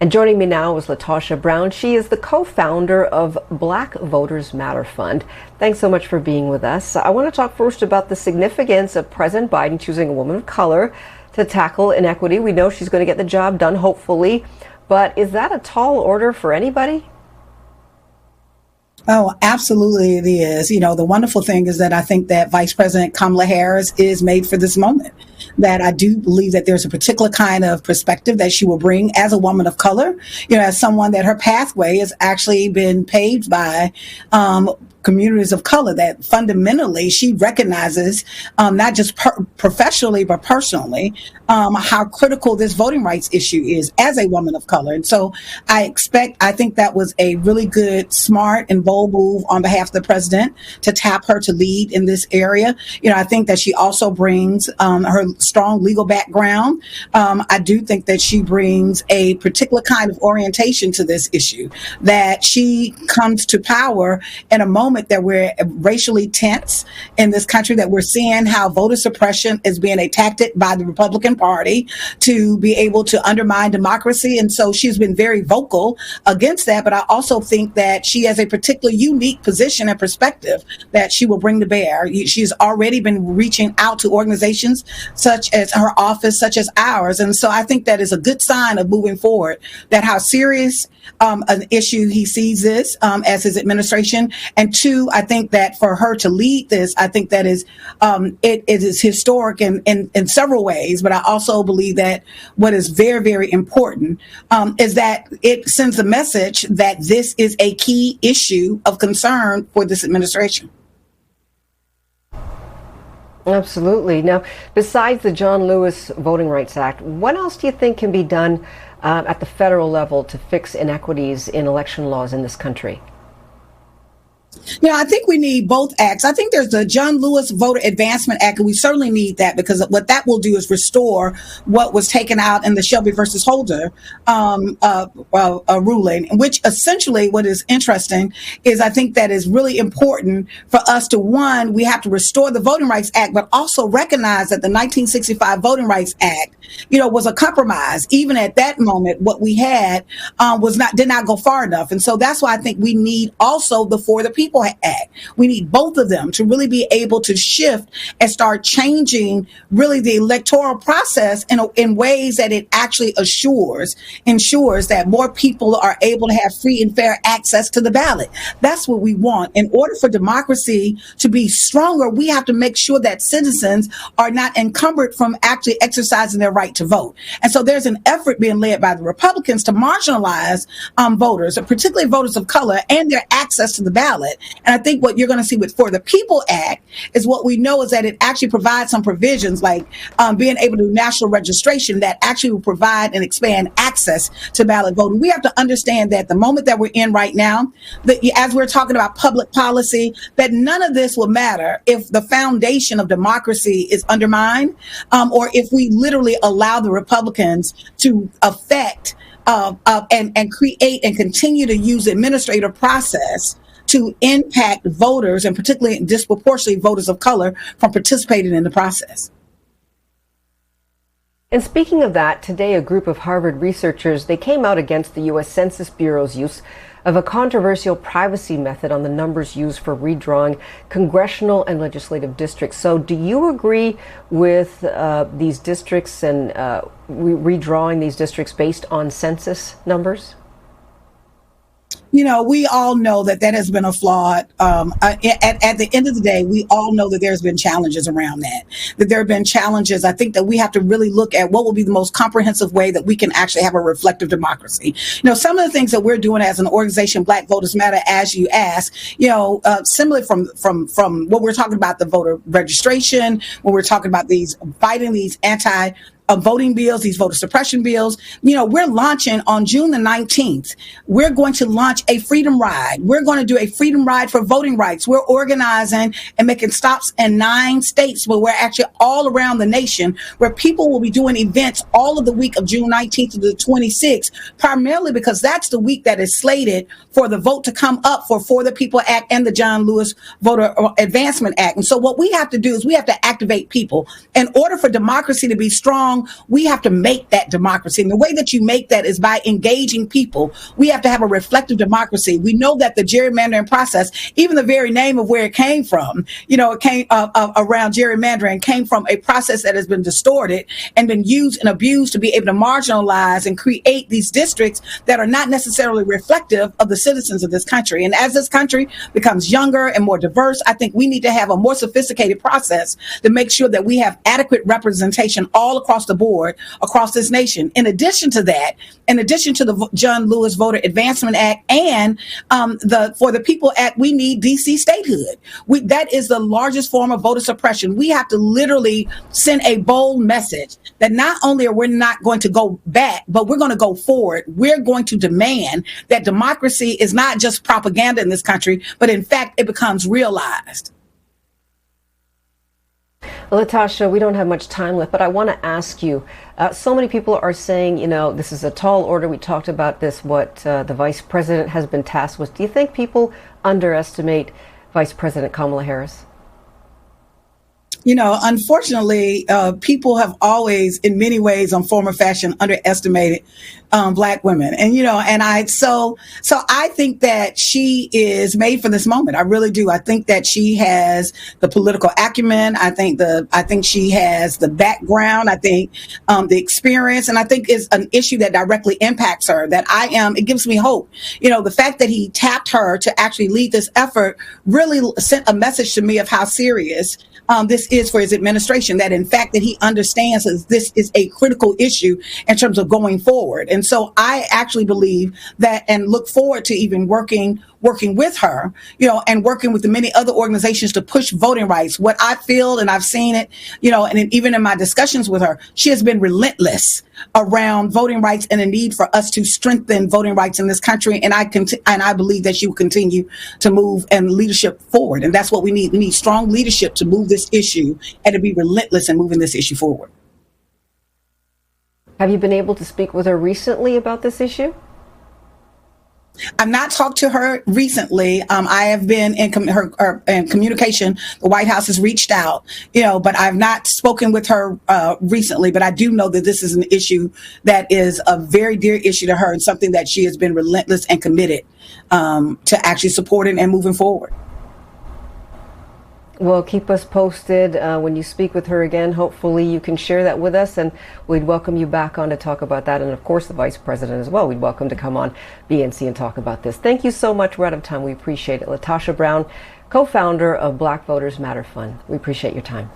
And joining me now is LaTosha Brown. She is the co-founder of Black Voters Matter Fund. Thanks so much for being with us. I want to talk first about the significance of President Biden choosing a woman of color to tackle inequity. We know she's going to get the job done, hopefully. But is that a tall order for anybody? Oh, absolutely it is. You know, the wonderful thing is that I think that Vice President Kamala Harris is made for this moment. That I do believe that there's a particular kind of perspective that she will bring as a woman of color, you know, as someone that her pathway has actually been paved by communities of color, that fundamentally she recognizes, not just professionally, but personally, how critical this voting rights issue is as a woman of color. And so I think that was a really good, smart and bold move on behalf of the president to tap her to lead in this area. You know, I think that she also brings her strong legal background. I do think that she brings a particular kind of orientation to this issue, that she comes to power in a moment that we're racially tense in this country, that we're seeing how voter suppression is being a tactic by the Republican Party to be able to undermine democracy. And so she's been very vocal against that. But I also think that she has a particularly unique position and perspective that she will bring to bear. She's already been reaching out to organizations such as her office, such as ours. And so I think that is a good sign of moving forward, that how serious an issue he sees this as his administration. And two, I think that for her to lead this, I think that is it is historic in several ways. But I also believe that what is very, very important is that it sends a message that this is a key issue of concern for this administration. Absolutely. Now, besides the John Lewis Voting Rights Act, what else do you think can be done at the federal level to fix inequities in election laws in this country? You know, I think we need both acts. I think there's the John Lewis Voter Advancement Act, and we certainly need that, because what that will do is restore what was taken out in the Shelby versus Holder ruling, which essentially, what is interesting is I think that is really important for us to, one, we have to restore the Voting Rights Act, but also recognize that the 1965 Voting Rights Act, you know, was a compromise. Even at that moment, what we had did not go far enough. And so that's why I think we need also the For the People Act. We need both of them to really be able to shift and start changing really the electoral process in ways that it actually ensures that more people are able to have free and fair access to the ballot. That's what we want. In order for democracy to be stronger, we have to make sure that citizens are not encumbered from actually exercising their right to vote. And so there's an effort being led by the Republicans to marginalize voters, particularly voters of color, and their access to the ballot. And I think what you're going to see with For the People Act is what we know is that it actually provides some provisions like being able to do national registration that actually will provide and expand access to ballot voting. We have to understand that the moment that we're in right now, as we're talking about public policy, that none of this will matter if the foundation of democracy is undermined, or if we literally allow the Republicans to affect and create and continue to use the administrative process to impact voters, and particularly disproportionately voters of color, from participating in the process. And speaking of that, today a group of Harvard researchers, they came out against the U.S. Census Bureau's use of a controversial privacy method on the numbers used for redrawing congressional and legislative districts. So do you agree with these districts and redrawing these districts based on census numbers? You know, we all know that has been a flawed. At the end of the day, we all know that there's been challenges around that there have been challenges. I think that we have to really look at what will be the most comprehensive way that we can actually have a reflective democracy. You know, some of the things that we're doing as an organization, Black Voters Matter, as you ask, you know, similarly from what we're talking about, the voter registration, when we're talking about fighting these voting bills, these voter suppression bills. You know, we're launching on June the 19th. We're going to launch a freedom ride. We're going to do a freedom ride for voting rights. We're organizing and making stops in 9 states, but we're actually all around the nation, where people will be doing events all of the week of June 19th to the 26th, primarily because that's the week that is slated for the vote to come up for the People Act and the John Lewis Voter Advancement Act. And so what we have to do is we have to activate people. In order for democracy to be strong, wrong. We have to make that democracy. And the way that you make that is by engaging people. We have to have a reflective democracy. We know that the gerrymandering process, even the very name of where it came from, it came around gerrymandering, came from a process that has been distorted and been used and abused to be able to marginalize and create these districts that are not necessarily reflective of the citizens of this country. And as this country becomes younger and more diverse, I think we need to have a more sophisticated process to make sure that we have adequate representation all across the board, across this nation. In addition to that, in addition to the John Lewis Voter Advancement Act and the For the People Act, we need DC statehood. That is the largest form of voter suppression. We have to literally send a bold message that not only are we not going to go back, but we're going to go forward. We're going to demand that democracy is not just propaganda in this country, but in fact, it becomes realized. LaTosha, we don't have much time left, but I want to ask you, so many people are saying, this is a tall order. We talked about this, what the vice president has been tasked with. Do you think people underestimate Vice President Kamala Harris? Unfortunately, people have always, in many ways, on form or fashion, underestimated Black women. And so I think that she is made for this moment. I really do. I think that she has the political acumen. I think she has the background. I think the experience, and I think it's an issue that directly impacts her. It gives me hope. The fact that he tapped her to actually lead this effort really sent a message to me of how serious this is for his administration, that in fact that he understands that this is a critical issue in terms of going forward. And so I actually believe that and look forward to even working with her, and working with the many other organizations to push voting rights. What I feel, and I've seen it, and even in my discussions with her, she has been relentless around voting rights and the need for us to strengthen voting rights in this country. And I believe that she will continue to move and leadership forward. And that's what we need. We need strong leadership to move this issue and to be relentless in moving this issue forward. Have you been able to speak with her recently about this issue? I've not talked to her recently. I have been in communication. The White House has reached out, but I've not spoken with her recently. But I do know that this is an issue that is a very dear issue to her and something that she has been relentless and committed to actually supporting and moving forward. Well, keep us posted when you speak with her again. Hopefully you can share that with us, and we'd welcome you back on to talk about that. And of course, the vice president as well. We'd welcome to come on BNC and talk about this. Thank you so much. We're out of time. We appreciate it. LaTosha Brown, co-founder of Black Voters Matter Fund. We appreciate your time.